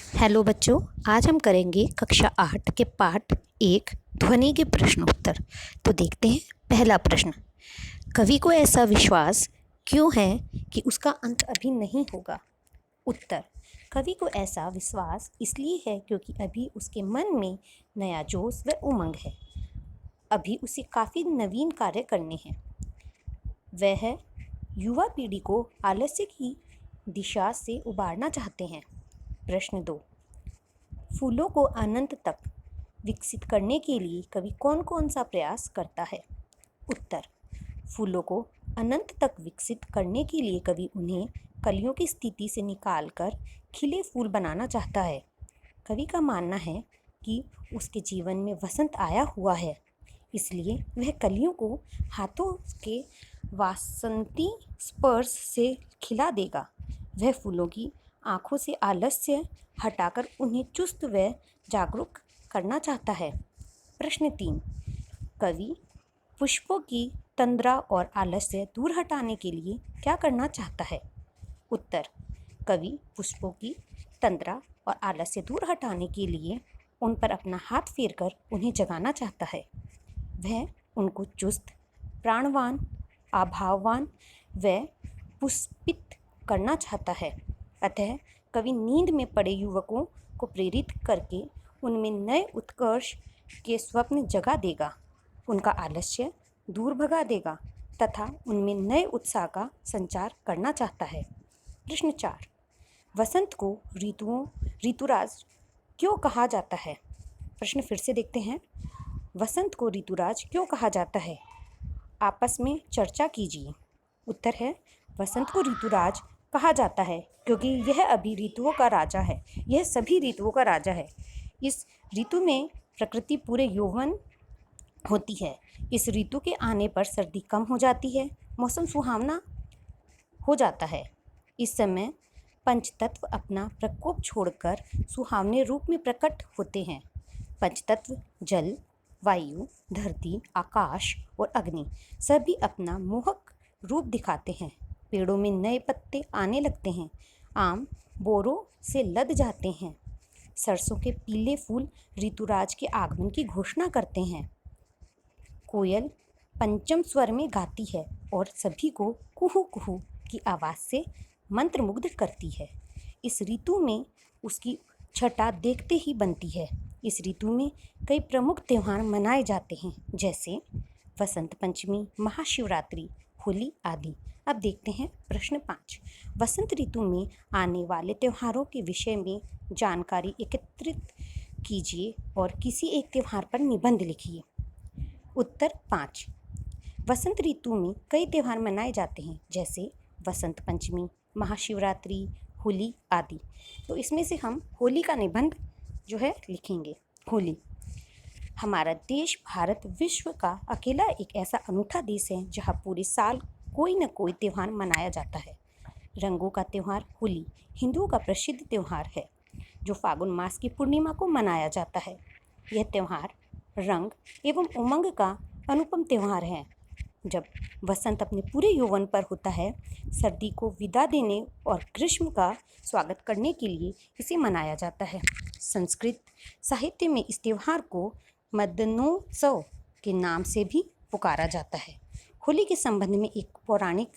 Hello बच्चों, आज हम करेंगे कक्षा 8 के पाठ 1 ध्वनि के प्रश्न उत्तर। तो देखते हैं पहला प्रश्न। कवि को ऐसा विश्वास क्यों है कि उसका अंत अभी नहीं होगा? उत्तर। कवि को ऐसा विश्वास इसलिए है क्योंकि अभी उसके मन में नया जोश व उमंग है। अभी उसे काफ़ी नवीन कार्य करने हैं। वह युवा पीढ़ी को आलस्य की दिशा से उबारना चाहते हैं। प्रश्न 2। फूलों को अनंत तक विकसित करने के लिए कवि कौन कौन सा प्रयास करता है? उत्तर। फूलों को अनंत तक विकसित करने के लिए कवि उन्हें कलियों की स्थिति से निकालकर खिले फूल बनाना चाहता है। कवि का मानना है कि उसके जीवन में वसंत आया हुआ है, इसलिए वह कलियों को हाथों के वासंती स्पर्श से खिला देगा। वह फूलों की आँखों से आलस्य हटाकर उन्हें चुस्त व जागरूक करना चाहता है। प्रश्न 3। कवि पुष्पों की तंद्रा और आलस्य दूर हटाने के लिए क्या करना चाहता है? उत्तर। कवि पुष्पों की तंद्रा और आलस्य दूर हटाने के लिए उन पर अपना हाथ फेरकर उन्हें जगाना चाहता है। वह उनको चुस्त, प्राणवान, आभावान व पुष्पित करना चाहता है। अतः कवि नींद में पड़े युवकों को प्रेरित करके उनमें नए उत्कर्ष के स्वप्न जगा देगा, उनका आलस्य दूर भगा देगा तथा उनमें नए उत्साह का संचार करना चाहता है। प्रश्न 4। वसंत को ऋतुराज क्यों कहा जाता है? प्रश्न फिर से देखते हैं। वसंत को ऋतुराज क्यों कहा जाता है? आपस में चर्चा कीजिए। उत्तर है, वसंत को ऋतुराज कहा जाता है क्योंकि यह अभी ऋतुओं का राजा है। यह सभी ऋतुओं का राजा है। इस ऋतु में प्रकृति पूरे यौवन होती है। इस ऋतु के आने पर सर्दी कम हो जाती है, मौसम सुहावना हो जाता है। इस समय पंचतत्व अपना प्रकोप छोड़कर सुहावने रूप में प्रकट होते हैं। पंचतत्व जल, वायु, धरती, आकाश और अग्नि सभी अपना मोहक रूप दिखाते हैं। पेड़ों में नए पत्ते आने लगते हैं। आम बोरों से लद जाते हैं। सरसों के पीले फूल ऋतुराज के आगमन की घोषणा करते हैं। कोयल पंचम स्वर में गाती है और सभी को कुहू कुहू की आवाज़ से मंत्रमुग्ध करती है। इस ऋतु में उसकी छटा देखते ही बनती है। इस ऋतु में कई प्रमुख त्यौहार मनाए जाते हैं, जैसे वसंत पंचमी, महाशिवरात्रि, होली आदि। अब देखते हैं प्रश्न 5। वसंत ऋतु में आने वाले त्योहारों के विषय में जानकारी एकत्रित कीजिए और किसी एक त्योहार पर निबंध लिखिए। उत्तर 5। वसंत ऋतु में कई त्यौहार मनाए जाते हैं, जैसे वसंत पंचमी, महाशिवरात्रि, होली आदि। तो इसमें से हम होली का निबंध जो है लिखेंगे। होली। हमारा देश भारत विश्व का अकेला एक ऐसा अनूठा देश है जहाँ पूरे साल कोई न कोई त्यौहार मनाया जाता है। रंगों का त्यौहार होली हिंदुओं का प्रसिद्ध त्यौहार है, जो फागुन मास की पूर्णिमा को मनाया जाता है। यह त्यौहार रंग एवं उमंग का अनुपम त्यौहार है। जब वसंत अपने पूरे यौवन पर होता है, सर्दी को विदा देने और ग्रीष्म का स्वागत करने के लिए इसे मनाया जाता है। संस्कृत साहित्य में इस त्यौहार को मदनोत्सव के नाम से भी पुकारा जाता है। होली के संबंध में एक पौराणिक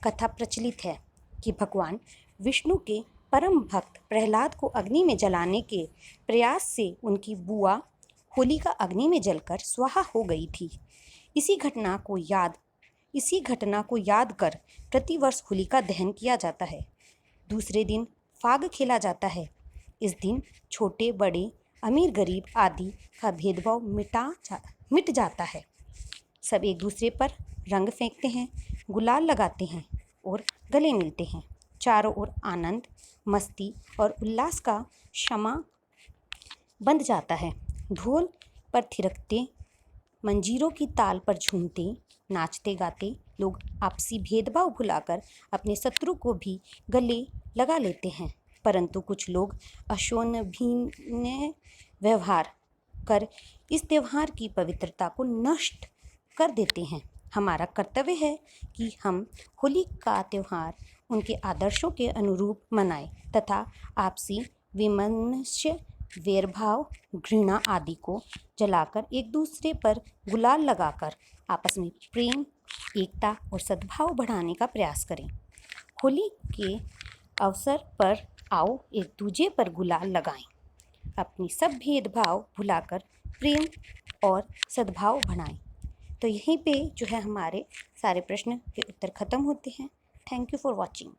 कथा प्रचलित है कि भगवान विष्णु के परम भक्त प्रहलाद को अग्नि में जलाने के प्रयास से उनकी बुआ होलिका अग्नि में जलकर स्वाहा हो गई थी। इसी घटना को याद कर प्रतिवर्ष होलिका दहन किया जाता है। दूसरे दिन फाग खेला जाता है। इस दिन छोटे बड़े, अमीर गरीब आदि का भेदभाव मिट जाता है। सब एक दूसरे पर रंग फेंकते हैं, गुलाल लगाते हैं और गले मिलते हैं। चारों ओर आनंद, मस्ती और उल्लास का शमा बंध जाता है। ढोल पर थिरकते, मंजीरों की ताल पर झूमते, नाचते गाते लोग आपसी भेदभाव भुलाकर अपने शत्रु को भी गले लगा लेते हैं। परंतु कुछ लोग अशोभनीय व्यवहार कर इस त्यौहार की पवित्रता को नष्ट कर देते हैं। हमारा कर्तव्य है कि हम होली का त्यौहार उनके आदर्शों के अनुरूप मनाएं तथा आपसी विमनस्य, वैरभाव, घृणा आदि को जलाकर एक दूसरे पर गुलाल लगाकर आपस में प्रेम, एकता और सद्भाव बढ़ाने का प्रयास करें। होली के अवसर पर आओ एक दूजे पर गुलाल लगाएं, अपनी सब भेदभाव भुलाकर प्रेम और सद्भाव बढ़ाएं। तो यहीं पे जो है हमारे सारे प्रश्न के उत्तर ख़त्म होते हैं। Thank you for watching.